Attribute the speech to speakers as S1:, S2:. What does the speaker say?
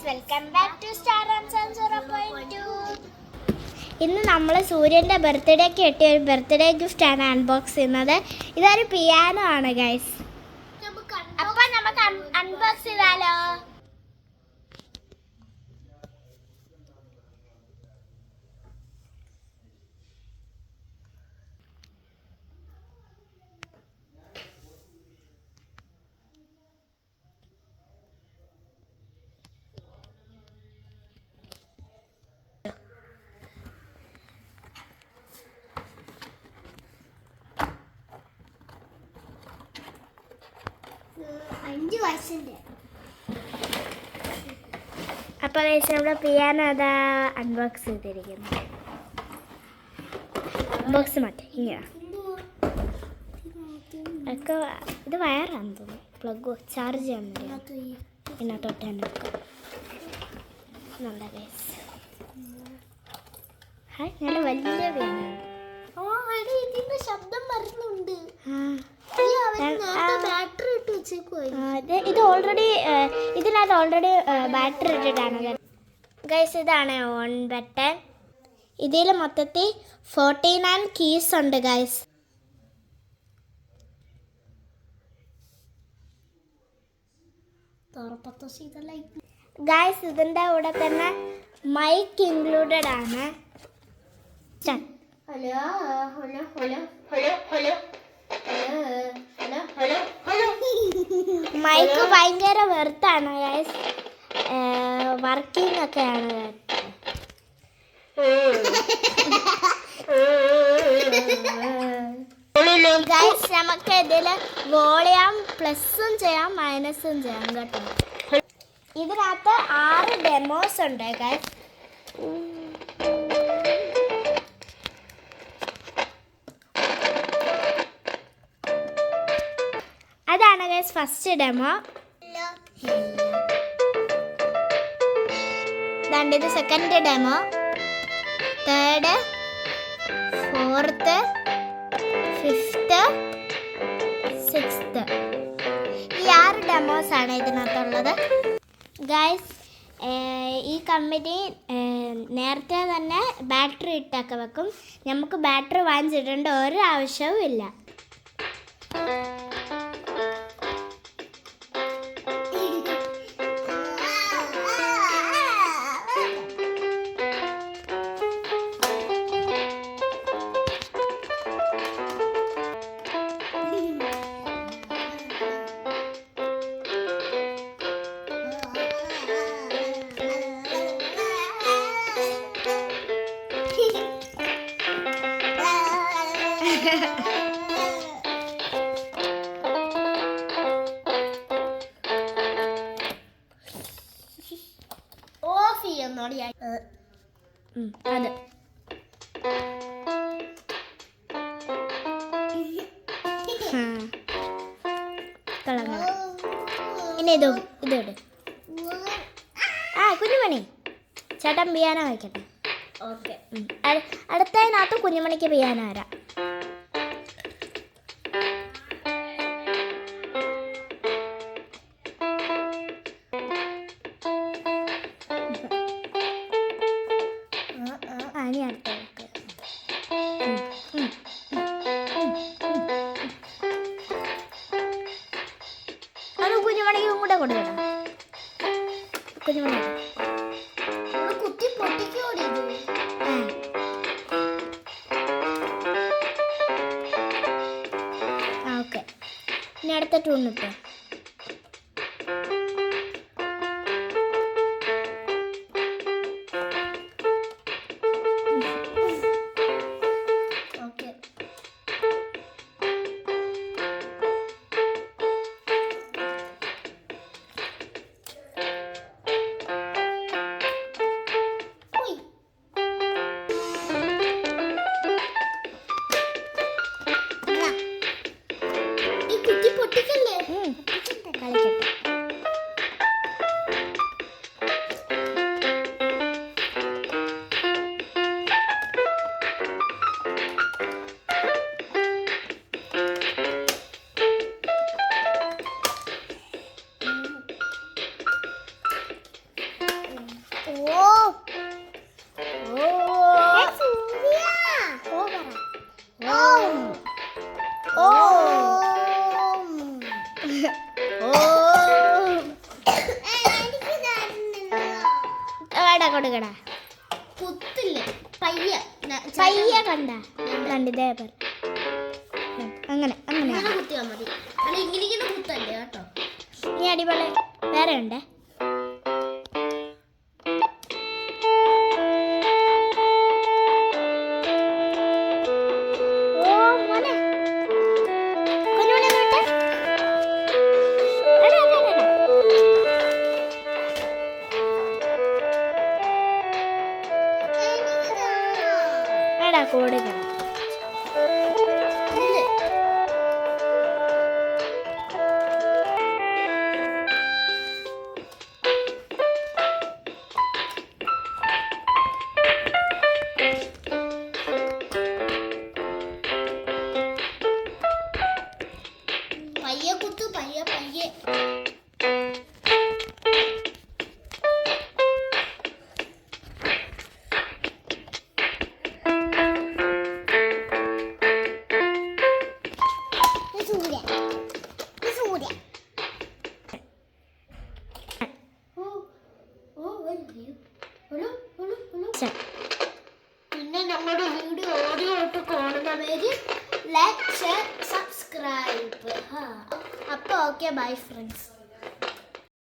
S1: Welcome back to star and sun 0.2. ഇന്ന് നമ്മൾ സൂര്യൻ്റെ ബർത്ത്ഡേക്ക് കിട്ടിയ ഒരു ബർത്ത്ഡേ ഗിഫ്റ്റ് ആണ് അൺബോക്സ് ചെയ്യുന്നത്. ഇതൊരു പിയാനോ ആണ് ഗൈസ്. അപ്പോൾ നമുക്ക് അൺബോക്സ് ചെയ്താലോ? അപ്പോൾ ഗൈസ് നമ്മുടെ പിയാനോ അതാ അൺബോക്സ് ചെയ്തിരിക്കുന്നു. ബോക്സ് മാറ്റി ഇങ്ങനെ ഒക്കെ ഇത് വയറാന്ന് തോന്നുന്നു. പ്ലഗ് ചാർജ് ചെയ്യാൻ വേണ്ടി ഇതിനകത്തോട്ട് തന്നെ വെക്കാം. നല്ല ഗൈസ് ഹായ് നല്ല വലിയ പിയാനോ. ഇതിന്റെ ശബ്ദം വരുന്നുണ്ട്. ഇത് ഓൾറെഡി ഇതിനകത്ത് ഓൾറെഡി ബാറ്ററി ഇട്ടിട്ടാണ് ഗൈസ്. ഇതാണ് ഓൺ ബട്ടൺ. ഇതിൽ മൊത്തത്തിൽ 49 കീസ് ഉണ്ട് ഗൈസ്. ഗൈസ് ഇതിൻ്റെ കൂടെ തന്നെ മൈക്ക് ഇൻക്ലൂഡഡ് ആണ്. Hello hello hello hello hello mic ഭയങ്കര വെറുത്താണ് ഗൈസ്. വർക്കിംഗ് ഒക്കെയാണ്. ഗൈസ് നമുക്ക് ഇതിൽ വോളിയം പ്ലസും ചെയ്യാം മൈനസും ചെയ്യാം കേട്ടോ. ഇതിനകത്ത് 6 ഡെമോസ് ഉണ്ട് ഗൈസ്. അതാണ് ഗൈസ് ഫസ്റ്റ് ഡെമോ. ഇത് second demo, third, fourth, fifth, sixth. ഈ 6 ഡെമോസ് ആണ് ഇതിനകത്തുള്ളത് ഗൈസ്. ഈ കമ്പനി നേരത്തെ തന്നെ ബാറ്ററി ഇട്ടൊക്കെ വെക്കും. നമുക്ക് ബാറ്ററി വാങ്ങിച്ചിടേണ്ട ഒരു ആവശ്യവും ഇല്ല. ഓഫ് ചെയ്യുന്നോടി അത് ഇനി ഇതോട് കുഞ്ഞുമണി ചേട്ടൻ പിയാനോ വയ്ക്കട്ടെ. ഓക്കെ അടുത്തതിനകത്ത് കുഞ്ഞുമണിക്ക് പിയാനോ വരാം. ഇനി അടുത്ത അത് കുഞ്ഞുമണിക്കും കൂടെ കൊടുക്കണം. കുഞ്ഞുമണി കുത്തി പൊട്ടിക്കോടി. ഓക്കെ ഇനി അടുത്ത ടൂണിട്ട് പൊട്ടിക്കല്ലേ. കൊടുക്കടാ
S2: കുത്തില്ലേ പയ്യ
S1: പയ്യ കണ്ടിതേ അങ്ങനെ അങ്ങനെ
S2: കുത്തിയാ മതി. അല്ല ഇങ്ങനെ കുത്തല്ലേ കേട്ടോ.
S1: നീ അടിപൊളി വേറെ ഉണ്ട്. കൊടുക്കണം
S2: പയ്യെ കുത്തു പയ്യെ പയ്യെ. പിന്നെ നമ്മുടെ വീഡിയോ ആദ്യമായിട്ട് കാണുന്നവര് ലൈക്ക് ഷെയർ സബ്സ്ക്രൈബ്.
S1: അപ്പോൾ ഓക്കെ ബൈ ഫ്രണ്ട്സ്.